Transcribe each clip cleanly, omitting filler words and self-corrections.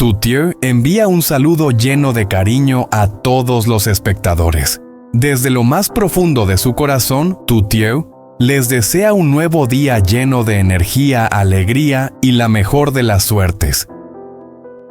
Tuthieu envía un saludo lleno de cariño a todos los espectadores. Desde lo más profundo de su corazón, Tuthieu les desea un nuevo día lleno de energía, alegría y la mejor de las suertes.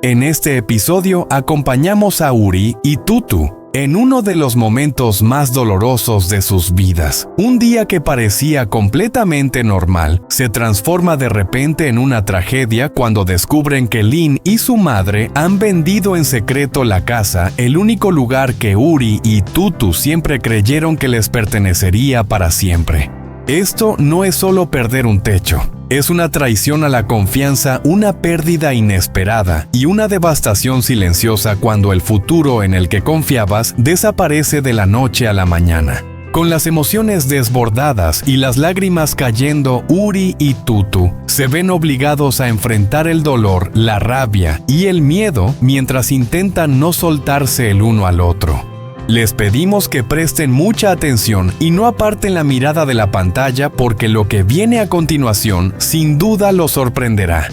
En este episodio acompañamos a Uri y Tutu en uno de los momentos más dolorosos de sus vidas. Un día que parecía completamente normal se transforma de repente en una tragedia cuando descubren que Lin y su madre han vendido en secreto la casa, el único lugar que Uri y Tutu siempre creyeron que les pertenecería para siempre. Esto no es solo perder un techo. Es una traición a la confianza, una pérdida inesperada y una devastación silenciosa cuando el futuro en el que confiabas desaparece de la noche a la mañana. Con las emociones desbordadas y las lágrimas cayendo, Uri y Tutu se ven obligados a enfrentar el dolor, la rabia y el miedo mientras intentan no soltarse el uno al otro. Les pedimos que presten mucha atención y no aparten la mirada de la pantalla porque lo que viene a continuación sin duda los sorprenderá.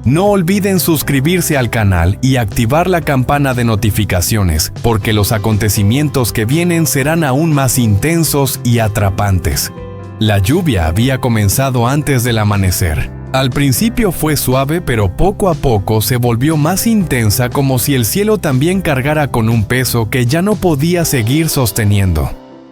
No olviden suscribirse al canal y activar la campana de notificaciones porque los acontecimientos que vienen serán aún más intensos y atrapantes. La lluvia había comenzado antes del amanecer. Al principio fue suave, pero poco a poco se volvió más intensa, como si el cielo también cargara con un peso que ya no podía seguir sosteniendo.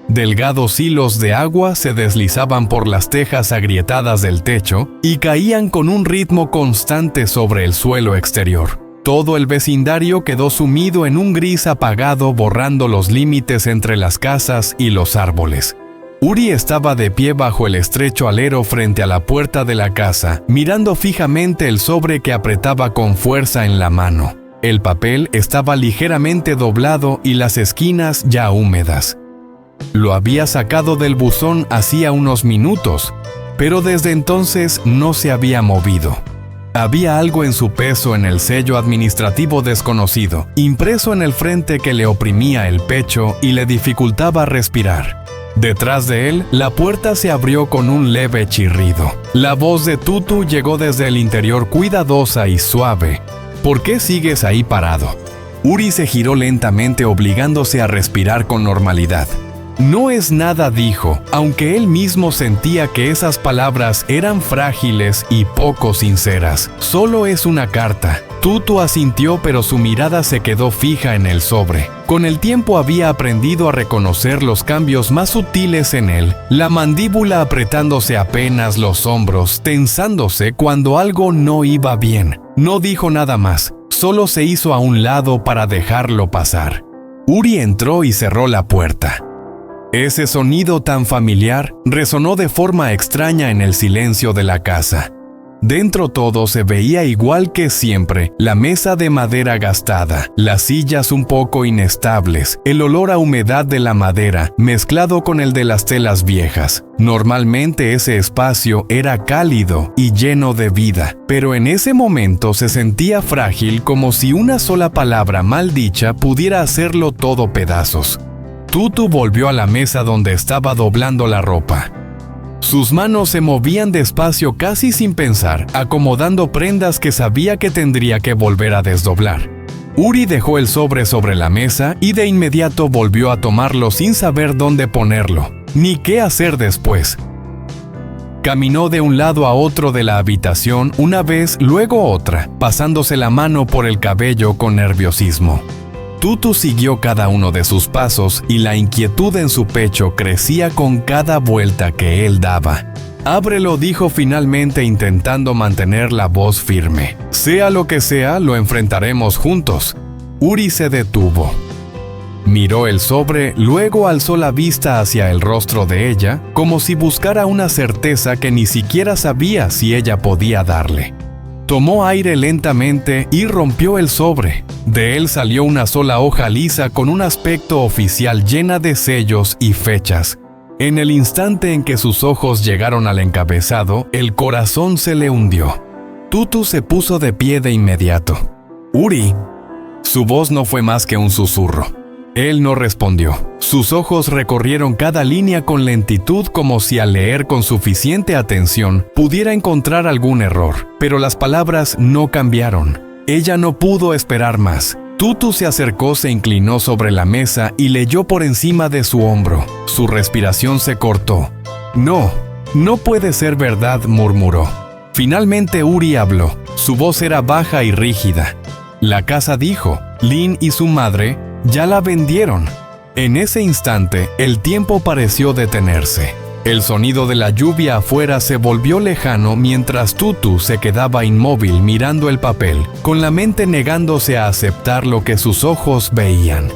Delgados hilos de agua se deslizaban por las tejas agrietadas del techo y caían con un ritmo constante sobre el suelo exterior. Todo el vecindario quedó sumido en un gris apagado, borrando los límites entre las casas y los árboles. Uri estaba de pie bajo el estrecho alero frente a la puerta de la casa, mirando fijamente el sobre que apretaba con fuerza en la mano. El papel estaba ligeramente doblado y las esquinas ya húmedas. Lo había sacado del buzón hacía unos minutos, pero desde entonces no se había movido. Había algo en su peso en el sello administrativo desconocido, impreso en el frente que le oprimía el pecho y le dificultaba respirar. Detrás de él, la puerta se abrió con un leve chirrido. La voz de Tutu llegó desde el interior cuidadosa y suave. ¿Por qué sigues ahí parado? Uri se giró lentamente, obligándose a respirar con normalidad. No es nada, dijo, aunque él mismo sentía que esas palabras eran frágiles y poco sinceras. Solo es una carta. Tutu asintió, pero su mirada se quedó fija en el sobre. Con el tiempo había aprendido a reconocer los cambios más sutiles en él, la mandíbula apretándose apenas, los hombros tensándose cuando algo no iba bien. No dijo nada más, solo se hizo a un lado para dejarlo pasar. Uri entró y cerró la puerta. Ese sonido tan familiar resonó de forma extraña en el silencio de la casa. Dentro todo se veía igual que siempre, la mesa de madera gastada, las sillas un poco inestables, el olor a humedad de la madera mezclado con el de las telas viejas. Normalmente ese espacio era cálido y lleno de vida, pero en ese momento se sentía frágil, como si una sola palabra mal dicha pudiera hacerlo todo pedazos. Tutu volvió a la mesa donde estaba doblando la ropa. Sus manos se movían despacio, casi sin pensar, acomodando prendas que sabía que tendría que volver a desdoblar. Uri dejó el sobre la mesa y de inmediato volvió a tomarlo sin saber dónde ponerlo, ni qué hacer después. Caminó de un lado a otro de la habitación, una vez, luego otra, pasándose la mano por el cabello con nerviosismo. Tutu siguió cada uno de sus pasos y la inquietud en su pecho crecía con cada vuelta que él daba. «Ábrelo», dijo finalmente, intentando mantener la voz firme. «Sea lo que sea, lo enfrentaremos juntos». Uri se detuvo. Miró el sobre, luego alzó la vista hacia el rostro de ella, como si buscara una certeza que ni siquiera sabía si ella podía darle. Tomó aire lentamente y rompió el sobre. De él salió una sola hoja lisa con un aspecto oficial llena de sellos y fechas. En el instante en que sus ojos llegaron al encabezado, el corazón se le hundió. Tutu se puso de pie de inmediato. «Uri». Su voz no fue más que un susurro. Él no respondió. Sus ojos recorrieron cada línea con lentitud, como si al leer con suficiente atención pudiera encontrar algún error, pero las palabras no cambiaron. Ella no pudo esperar más. Tutu se acercó, se inclinó sobre la mesa y leyó por encima de su hombro. Su respiración se cortó. No, no puede ser verdad, murmuró. Finalmente Uri habló. Su voz era baja y rígida. La casa, dijo, Lynn y su madre ya la vendieron. En ese instante, el tiempo pareció detenerse. El sonido de la lluvia afuera se volvió lejano mientras Tutu se quedaba inmóvil mirando el papel, con la mente negándose a aceptar lo que sus ojos veían.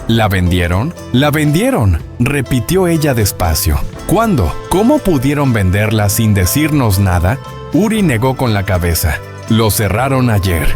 ¿La vendieron? ¡La vendieron!, repitió ella despacio. ¿Cuándo? ¿Cómo pudieron venderla sin decirnos nada? Uri negó con la cabeza. Lo cerraron ayer.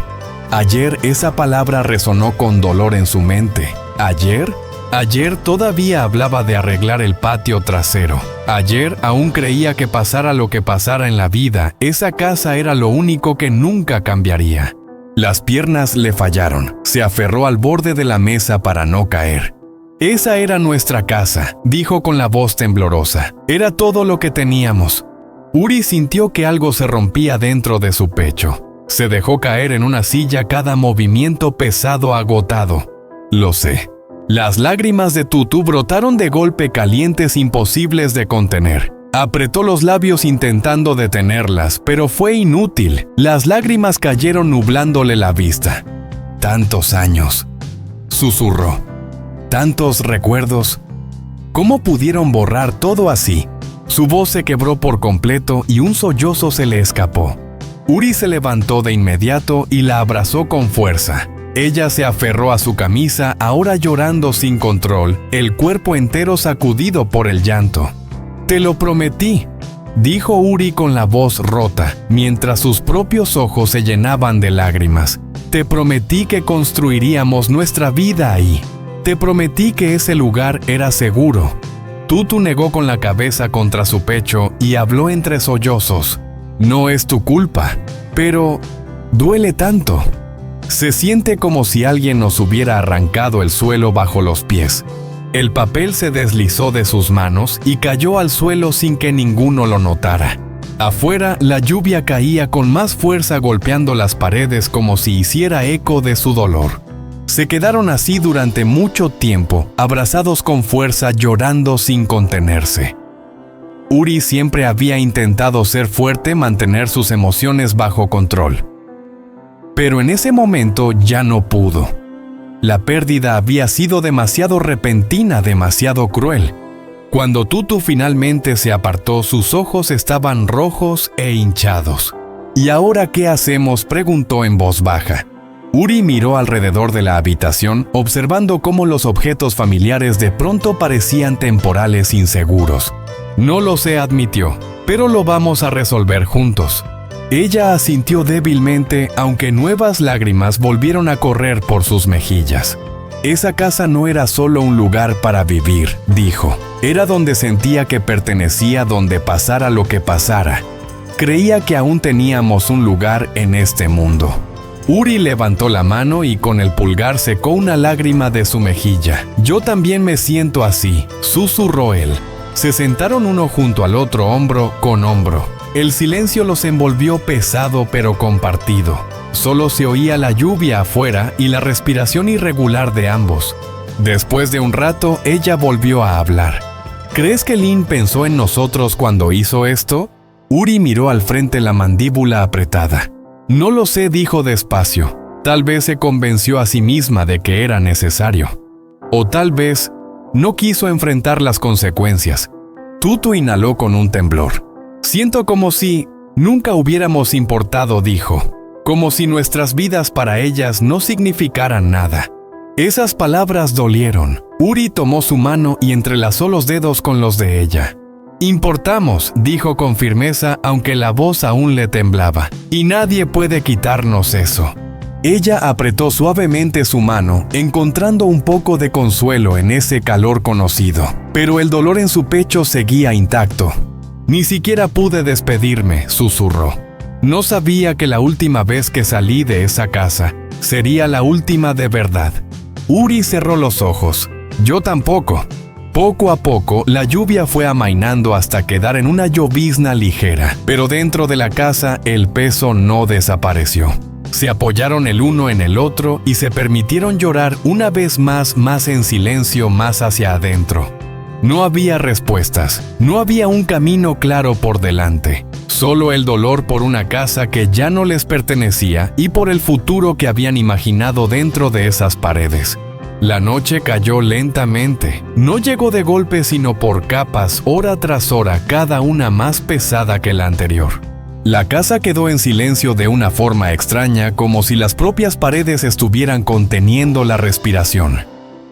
Ayer esa palabra resonó con dolor en su mente. ¿Ayer? Ayer todavía hablaba de arreglar el patio trasero. Ayer aún creía que pasara lo que pasara en la vida, esa casa era lo único que nunca cambiaría. Las piernas le fallaron. Se aferró al borde de la mesa para no caer. Esa era nuestra casa, dijo con la voz temblorosa. Era todo lo que teníamos. Uri sintió que algo se rompía dentro de su pecho. Se dejó caer en una silla, cada movimiento pesado, agotado. Lo sé. Las lágrimas de Tutu brotaron de golpe, calientes, imposibles de contener. Apretó los labios intentando detenerlas, pero fue inútil. Las lágrimas cayeron nublándole la vista. Tantos años, susurró. Tantos recuerdos. ¿Cómo pudieron borrar todo así? Su voz se quebró por completo y un sollozo se le escapó. Uri se levantó de inmediato y la abrazó con fuerza. Ella se aferró a su camisa, ahora llorando sin control, el cuerpo entero sacudido por el llanto. «Te lo prometí», dijo Uri con la voz rota, mientras sus propios ojos se llenaban de lágrimas. «Te prometí que construiríamos nuestra vida ahí. Te prometí que ese lugar era seguro». Tutu negó con la cabeza contra su pecho y habló entre sollozos. «No es tu culpa, pero duele tanto». Se siente como si alguien nos hubiera arrancado el suelo bajo los pies. El papel se deslizó de sus manos y cayó al suelo sin que ninguno lo notara. Afuera, la lluvia caía con más fuerza, golpeando las paredes como si hiciera eco de su dolor. Se quedaron así durante mucho tiempo, abrazados con fuerza, llorando sin contenerse. Uri siempre había intentado ser fuerte, mantener sus emociones bajo control. Pero en ese momento ya no pudo. La pérdida había sido demasiado repentina, demasiado cruel. Cuando Tutu finalmente se apartó, sus ojos estaban rojos e hinchados. «¿Y ahora qué hacemos?», preguntó en voz baja. Uri miró alrededor de la habitación, observando cómo los objetos familiares de pronto parecían temporales, inseguros. «No lo sé», admitió, «pero lo vamos a resolver juntos». Ella asintió débilmente, aunque nuevas lágrimas volvieron a correr por sus mejillas. Esa casa no era solo un lugar para vivir, dijo. Era donde sentía que pertenecía, donde pasara lo que pasara. Creía que aún teníamos un lugar en este mundo. Uri levantó la mano y con el pulgar secó una lágrima de su mejilla. «Yo también me siento así», susurró él. Se sentaron uno junto al otro, hombro con hombro. El silencio los envolvió, pesado pero compartido. Solo se oía la lluvia afuera y la respiración irregular de ambos. Después de un rato, ella volvió a hablar. «¿Crees que Lynn pensó en nosotros cuando hizo esto?» Uri miró al frente, la mandíbula apretada. «No lo sé», dijo despacio. «Tal vez se convenció a sí misma de que era necesario. O tal vez no quiso enfrentar las consecuencias». Tutu inhaló con un temblor. «Siento como si nunca hubiéramos importado», dijo. «Como si nuestras vidas para ellas no significaran nada». Esas palabras dolieron. Uri tomó su mano y entrelazó los dedos con los de ella. «Importamos», dijo con firmeza, aunque la voz aún le temblaba. «Y nadie puede quitarnos eso». Ella apretó suavemente su mano, encontrando un poco de consuelo en ese calor conocido. Pero el dolor en su pecho seguía intacto. «Ni siquiera pude despedirme», susurró. «No sabía que la última vez que salí de esa casa sería la última de verdad». Uri cerró los ojos. «Yo tampoco». Poco a poco, la lluvia fue amainando hasta quedar en una llovizna ligera, pero dentro de la casa el peso no desapareció. Se apoyaron el uno en el otro y se permitieron llorar una vez más en silencio, más hacia adentro. No había respuestas, no había un camino claro por delante, solo el dolor por una casa que ya no les pertenecía y por el futuro que habían imaginado dentro de esas paredes. La noche cayó lentamente, no llegó de golpe sino por capas, hora tras hora, cada una más pesada que la anterior. La casa quedó en silencio de una forma extraña, como si las propias paredes estuvieran conteniendo la respiración.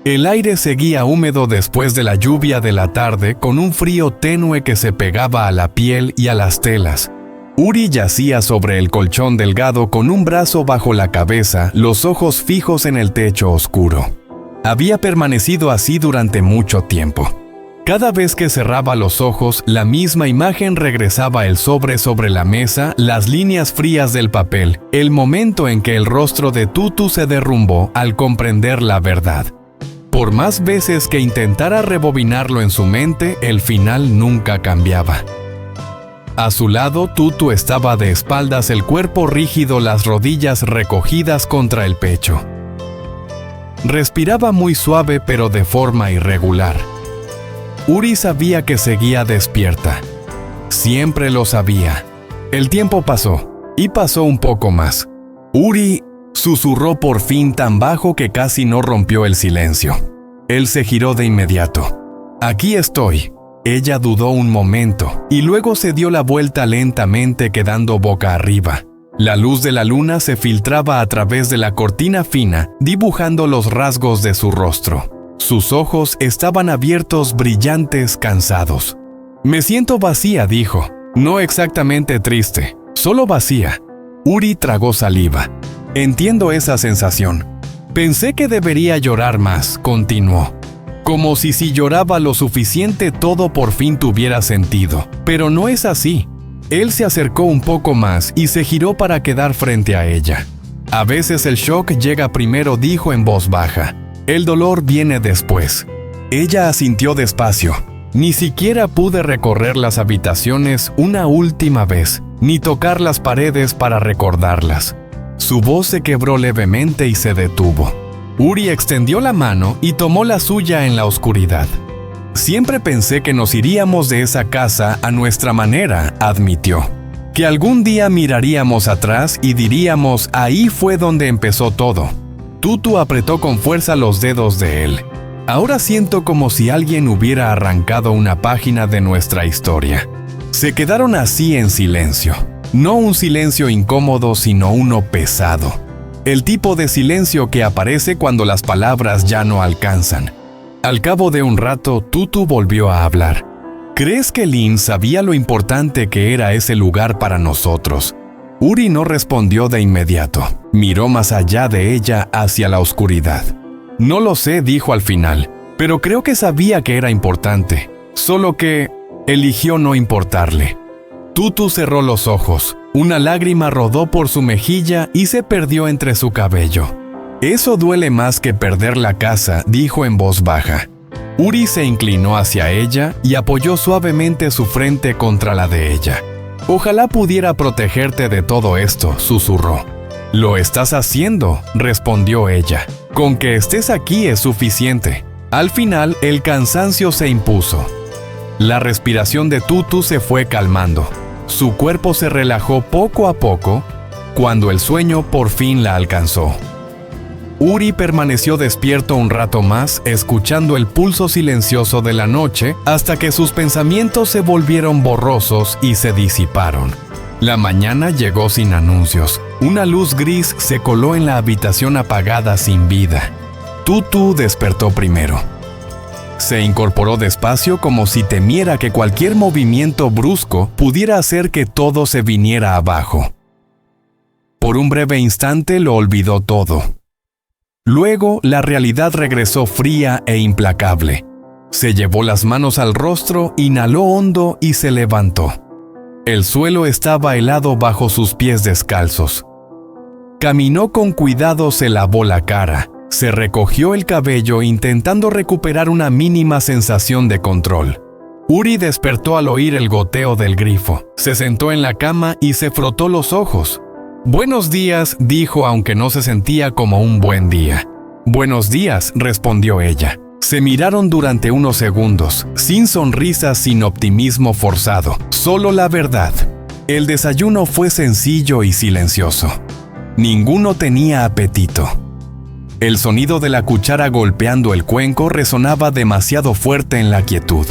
El aire seguía húmedo después de la lluvia de la tarde, con un frío tenue que se pegaba a la piel y a las telas. Uri yacía sobre el colchón delgado con un brazo bajo la cabeza, los ojos fijos en el techo oscuro. Había permanecido así durante mucho tiempo. Cada vez que cerraba los ojos, la misma imagen regresaba: el sobre la mesa, las líneas frías del papel, el momento en que el rostro de Tutu se derrumbó al comprender la verdad. Por más veces que intentara rebobinarlo en su mente, el final nunca cambiaba. A su lado, Tutu estaba de espaldas, el cuerpo rígido, las rodillas recogidas contra el pecho. Respiraba muy suave pero de forma irregular. Uri sabía que seguía despierta. Siempre lo sabía. El tiempo pasó, y pasó un poco más. Uri susurró por fin tan bajo que casi no rompió el silencio. Él se giró de inmediato. «Aquí estoy». Ella dudó un momento, y luego se dio la vuelta lentamente, quedando boca arriba. La luz de la luna se filtraba a través de la cortina fina, dibujando los rasgos de su rostro. Sus ojos estaban abiertos, brillantes, cansados. «Me siento vacía», dijo. «No exactamente triste, solo vacía». Uri tragó saliva. «Entiendo esa sensación. Pensé que debería llorar más», continuó. «Como si lloraba lo suficiente todo por fin tuviera sentido. Pero no es así». Él se acercó un poco más y se giró para quedar frente a ella. «A veces el shock llega primero», dijo en voz baja. «El dolor viene después». Ella asintió despacio. «Ni siquiera pude recorrer las habitaciones una última vez, ni tocar las paredes para recordarlas». Su voz se quebró levemente y se detuvo. Uri extendió la mano y tomó la suya en la oscuridad. «Siempre pensé que nos iríamos de esa casa a nuestra manera», admitió. «Que algún día miraríamos atrás y diríamos: ahí fue donde empezó todo». Tutu apretó con fuerza los dedos de él. «Ahora siento como si alguien hubiera arrancado una página de nuestra historia». Se quedaron así en silencio. No un silencio incómodo, sino uno pesado. El tipo de silencio que aparece cuando las palabras ya no alcanzan. Al cabo de un rato, Tutu volvió a hablar. «¿Crees que Lynn sabía lo importante que era ese lugar para nosotros?» Uri no respondió de inmediato. Miró más allá de ella, hacia la oscuridad. «No lo sé», dijo al final, «pero creo que sabía que era importante. Solo que eligió no importarle». Tutu cerró los ojos. Una lágrima rodó por su mejilla y se perdió entre su cabello. «Eso duele más que perder la casa», dijo en voz baja. Uri se inclinó hacia ella y apoyó suavemente su frente contra la de ella. «Ojalá pudiera protegerte de todo esto», susurró. «Lo estás haciendo», respondió ella. «Con que estés aquí es suficiente». Al final, el cansancio se impuso. La respiración de Tutu se fue calmando. Su cuerpo se relajó poco a poco, cuando el sueño por fin la alcanzó. Uri permaneció despierto un rato más, escuchando el pulso silencioso de la noche, hasta que sus pensamientos se volvieron borrosos y se disiparon. La mañana llegó sin anuncios. Una luz gris se coló en la habitación apagada sin vida. Tutu despertó primero. Se incorporó despacio, como si temiera que cualquier movimiento brusco pudiera hacer que todo se viniera abajo. Por un breve instante lo olvidó todo. Luego la realidad regresó fría e implacable. Se llevó las manos al rostro, inhaló hondo y se levantó. El suelo estaba helado bajo sus pies descalzos. Caminó con cuidado, se lavó la cara. Se recogió el cabello intentando recuperar una mínima sensación de control. Uri despertó al oír el goteo del grifo. Se sentó en la cama y se frotó los ojos. Buenos días, dijo aunque no se sentía como un buen día. Buenos días, respondió ella. Se miraron durante unos segundos, sin sonrisas, sin optimismo forzado, solo la verdad. El desayuno fue sencillo y silencioso. Ninguno tenía apetito. El sonido de la cuchara golpeando el cuenco resonaba demasiado fuerte en la quietud.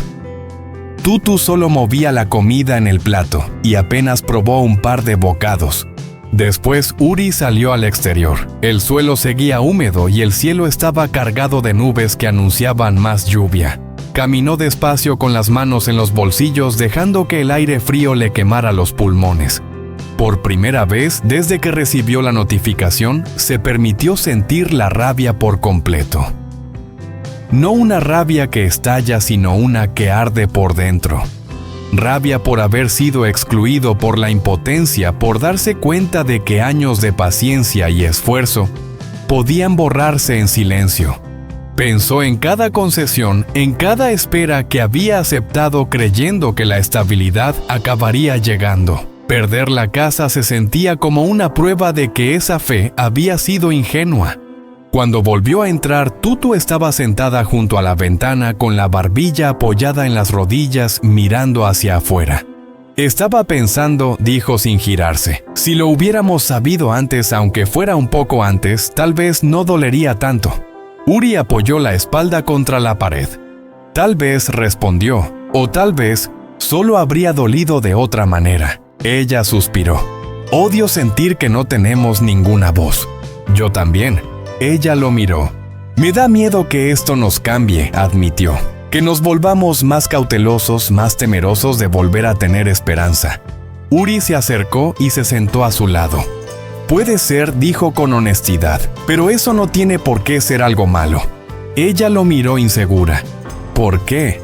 Tutu solo movía la comida en el plato y apenas probó un par de bocados. Después Uri salió al exterior. El suelo seguía húmedo y el cielo estaba cargado de nubes que anunciaban más lluvia. Caminó despacio con las manos en los bolsillos, dejando que el aire frío le quemara los pulmones. Por primera vez, desde que recibió la notificación, se permitió sentir la rabia por completo. No una rabia que estalla, sino una que arde por dentro. Rabia por haber sido excluido, por la impotencia, por darse cuenta de que años de paciencia y esfuerzo podían borrarse en silencio. Pensó en cada concesión, en cada espera que había aceptado creyendo que la estabilidad acabaría llegando. Perder la casa se sentía como una prueba de que esa fe había sido ingenua. Cuando volvió a entrar, Tutu estaba sentada junto a la ventana con la barbilla apoyada en las rodillas mirando hacia afuera. Estaba pensando, dijo sin girarse. Si lo hubiéramos sabido antes, aunque fuera un poco antes, tal vez no dolería tanto. Uri apoyó la espalda contra la pared. Tal vez, respondió, o tal vez solo habría dolido de otra manera. Ella suspiró. Odio sentir que no tenemos ninguna voz. Yo también. Ella lo miró. Me da miedo que esto nos cambie, admitió. Que nos volvamos más cautelosos, más temerosos de volver a tener esperanza. Uri se acercó y se sentó a su lado. Puede ser, dijo con honestidad, pero eso no tiene por qué ser algo malo. Ella lo miró insegura. ¿Por qué?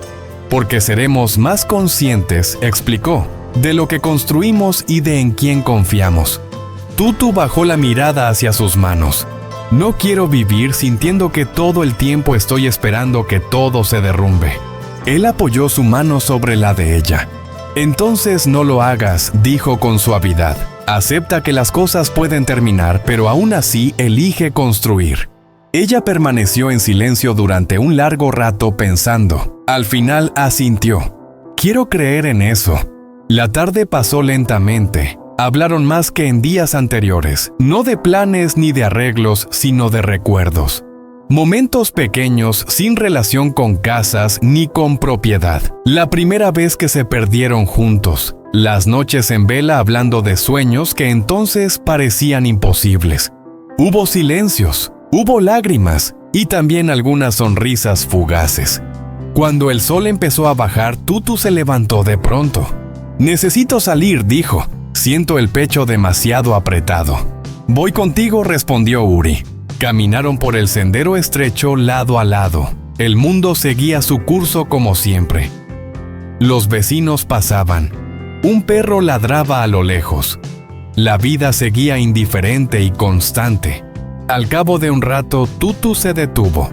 Porque seremos más conscientes, explicó, de lo que construimos y de en quién confiamos. Tutu bajó la mirada hacia sus manos. No quiero vivir sintiendo que todo el tiempo estoy esperando que todo se derrumbe. Él apoyó su mano sobre la de ella. Entonces no lo hagas, dijo con suavidad. Acepta que las cosas pueden terminar, pero aún así elige construir. Ella permaneció en silencio durante un largo rato pensando. Al final asintió. Quiero creer en eso. La tarde pasó lentamente. Hablaron más que en días anteriores, no de planes ni de arreglos, sino de recuerdos. Momentos pequeños sin relación con casas ni con propiedad. La primera vez que se perdieron juntos. Las noches en vela hablando de sueños que entonces parecían imposibles. Hubo silencios, hubo lágrimas y también algunas sonrisas fugaces. Cuando el sol empezó a bajar, Tutu se levantó de pronto. Necesito salir, dijo. Siento el pecho demasiado apretado. Voy contigo, respondió Uri. Caminaron por el sendero estrecho lado a lado. El mundo seguía su curso como siempre. Los vecinos pasaban. Un perro ladraba a lo lejos. La vida seguía indiferente y constante. Al cabo de un rato, Tutu se detuvo.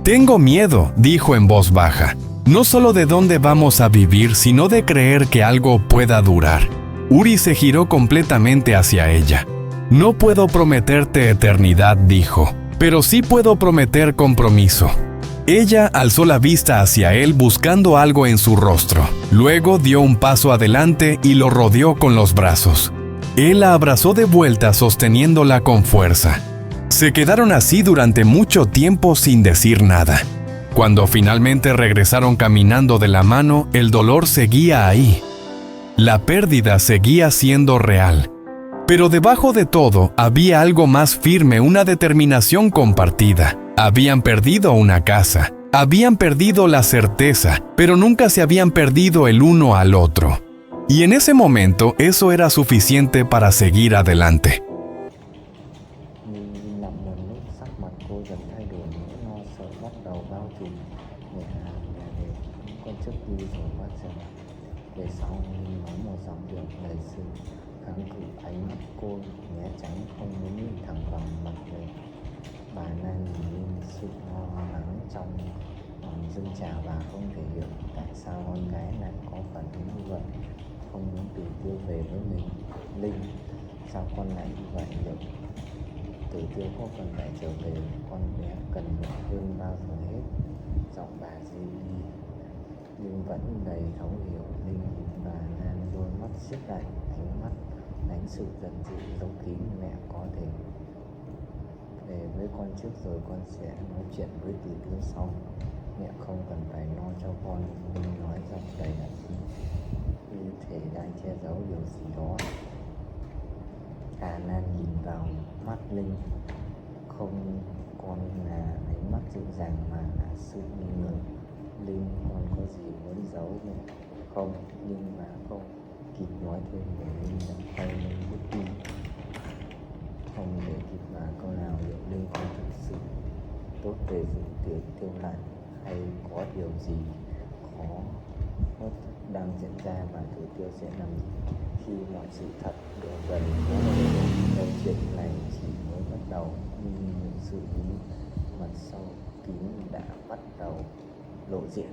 Tengo miedo, dijo en voz baja. No solo de dónde vamos a vivir, sino de creer que algo pueda durar. Uri se giró completamente hacia ella. No puedo prometerte eternidad, dijo, pero sí puedo prometer compromiso. Ella alzó la vista hacia él buscando algo en su rostro. Luego dio un paso adelante y lo rodeó con los brazos. Él la abrazó de vuelta sosteniéndola con fuerza. Se quedaron así durante mucho tiempo sin decir nada. Cuando finalmente regresaron caminando de la mano, el dolor seguía ahí. La pérdida seguía siendo real. Pero debajo de todo había algo más firme, una determinación compartida. Habían perdido una casa, habían perdido la certeza, pero nunca se habían perdido el uno al otro. Y en ese momento eso era suficiente para seguir adelante. Về sau nói một giọng điệu đầy sự kháng cự, ánh mắt cô né tránh, không muốn nhìn thẳng vào mặt người. Bà nan nhìn lên sự lo lắng trong lòng dâng trào và không thể hiểu tại sao con gái lại có phản ứng như vậy, không muốn tự tiêu về với mình. Linh, sao con lại như vậy được? Tử Tiêu có cần phải trở về, con bé cần mẹ hơn bao giờ hết. Giọng bà dịu đi nhưng vẫn đầy thấu hiểu. Linh và Nan đôi mắt siết lại, ánh mắt đánh sự giận dữ giấu kín. Mẹ có thể về với con trước rồi con sẽ nói chuyện với Tử Tiêu sau. Mẹ không cần phải lo cho con. Linh nói giọng đầy ẩn ý, như thể đang che giấu điều gì đó. Nan nhìn vào mắt Linh, không còn là ánh mắt dịu dàng mà là sự nghi ngờ. Linh, con có gì muốn giấu mẹ không? Nhưng mà không kịp nói thêm để Linh đã quay lưng bước đi. Không để kịp mà câu nào, liệu Linh có thực sự tốt về sự Tiêu Lan, hay có điều gì khó hốt đang diễn ra mà Tử Tiêu sẽ làm gì khi mọi sự thật đều dần có đầu? Chuyện này chỉ mới bắt đầu, nhưng những sự bí mật sau kín đã bắt đầu lộ diện.